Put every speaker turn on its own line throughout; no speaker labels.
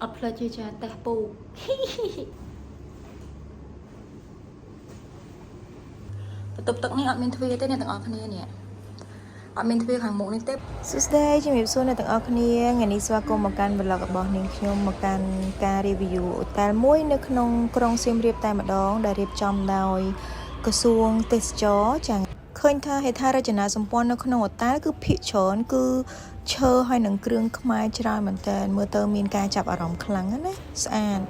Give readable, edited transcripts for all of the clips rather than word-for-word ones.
អត់ផ្លេចជាចាតេះពូបន្ទប់ទឹកនេះអត់មានទ្វារទេអ្នកទាំងអស់គ្នានេះអត់មានទ្វារខាងមុខនេះទេសួស្តីជំរាបសួរអ្នកទាំងអស់គ្នាថ្ងៃនេះស្វាគមន៍មកកាន់ vlog របស់នាងខ្ញុំមកកាន់ការ review អូតែលមួយនៅក្នុងក្រុងសៀមរាបតែម្ដងដែលរៀបចំដោយក្រសួងទេសចរចាឃើញថាហេដ្ឋារចនាសម្ព័ន្ធនៅក្នុងអូតែលគឺភាគច្រើនគឺឈើហើយនឹងគ្រឿងខ្មែរច្រើនមែនតើមើលទៅមានការចាប់អារម្មណ៍ខ្លាំងណាស់ស្អាត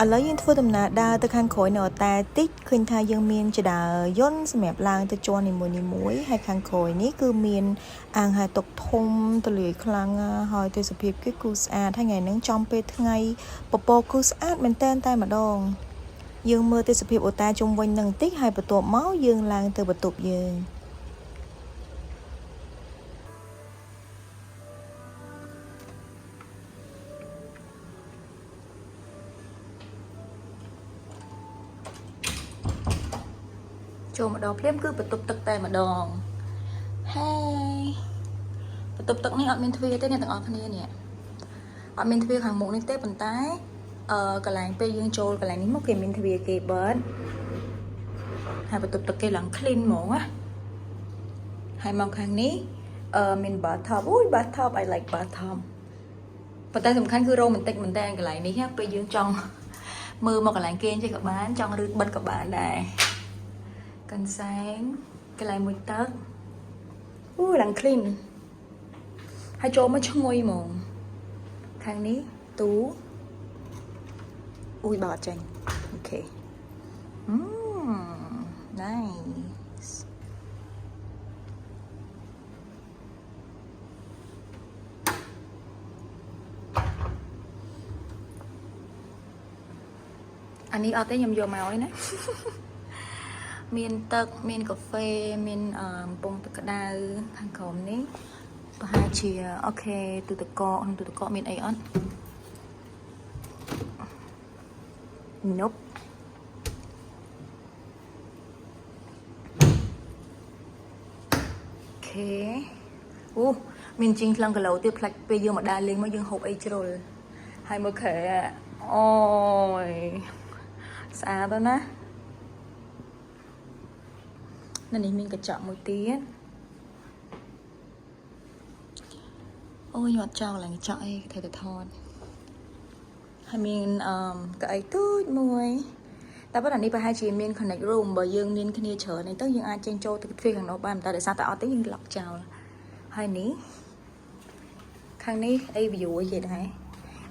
ឥឡូវយើងធ្វើដំណើរដើរទៅខាងក្រោយនៅអូតែលតិចឃើញថាយើងមានចដើយន្តសម្រាប់ឡើងទៅជាន់នីមួយៗហើយខាងក្រោយនេះគឺមានអាងហែតុកធំទលាយខ្លាំងហើយទេសភាពគឺស្អាតហើយថ្ងៃហ្នឹងចំពេលថ្ងៃពពកគឺស្អាតមែនតើតែម្ដងយើងមើលទេសភាពអូតែលជុំវិញនឹងបន្តិចហើយបន្ទាប់មកយើងឡើងទៅបន្ទប់យើងចូលម្ដងភ្លាមគឺបន្ទប់ទឹកតែម្ដងហើយបន្ទប់ទឹកនេះអត់មានទ្វារទេអ្នកទាំងអស់គ្នានេះអត់មានទ្វារខាងមុខនេះទេប៉ុន្តែកន្លែងពេលយើងចូលកន្លែងនេះមកគេមានទ្វារគេបើកហើយបន្ទប់ទឹកគេឡើង clean ហ្មងណាហើយមកខាងនេះមាន bathtub អូយ bathtub I like bathtub ប៉ុន្តែសំខាន់គឺ romantic មែនតើកន្លែងនេះពេលយើងចង់មើលមកកន្លែងគេចេះក៏បានចង់រឺតបិទក៏បានដែរកន្សែងកន្លែងមួយទឹកអូឡើង clean ហើយចូលមកឈ្ងុយហ្មងខាងនេះទូអូយបើអត់ចេញអូខេnice អានេះអត់ទេខ្ញុំយកមកហើយណាមានទឹកមានកាហ្វេមានកំប៉ុងទឹកក្តៅខាងក្រោមនេះប្រហែលជាអូខេទូទឹកកកក្នុងទូទឹកកកមានអីអត់ Nope អូខេអូមានជីងខ្លាំងគីឡូទៀតផ្លាច់ពេលយើងមកដើរលេងមកយើងហូបអីជ្រុលហើយមើលខែអូយស្អាតទៅណានៅនេះមានកញ្ចក់មួយទៀតអូយខ្ញុំអត់ចង់ឡើងកញ្ចក់អីត្រូវតែថតហើយមានកៅអីទូចមួយតែប៉ុន្តែនេះប្រហែលជាមាន connect room បើយើងមានគ្នាច្រើនហ្នឹងទៅយើងអាចចេញចូលទៅទ្វារខាងនោះបានតែដោយសារតែអត់ទេយើង lock ចោលហើយនេះខាងនេះអី view អីគេដែរ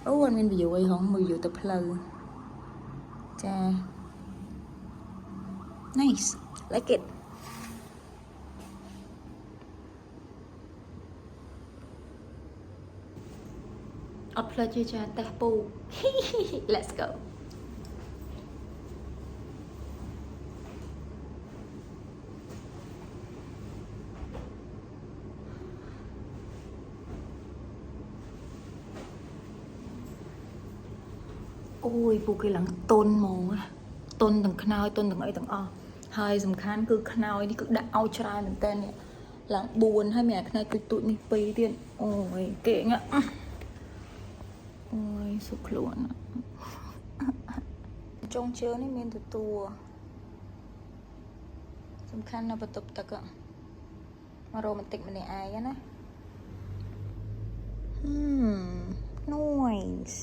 អូអត់មាន view អីហងមើល view ទៅផ្លូវចា nice like itអត់ផ្លេចជាចាតេះពូ let's go អូយពូគេឡើងតុនហ្មងតុនទាំងខ្នើយតុនទាំងអីទាំងអស់ហើយសំខាន់គឺខ្នើយនេះគឺដាក់ឲ្យច្រើនមែនតើនេះឡើង4ហើយមានអាខ្នើយទូចនេះ2ទៀតអូយគេងអូយសុខខ្លួនចុងជើងនេះមានទទួលសំខាន់នៅបន្ទប់ទឹកម្ករ៉ូម៉ាន់ទិកម្នាក់ឯងណាnice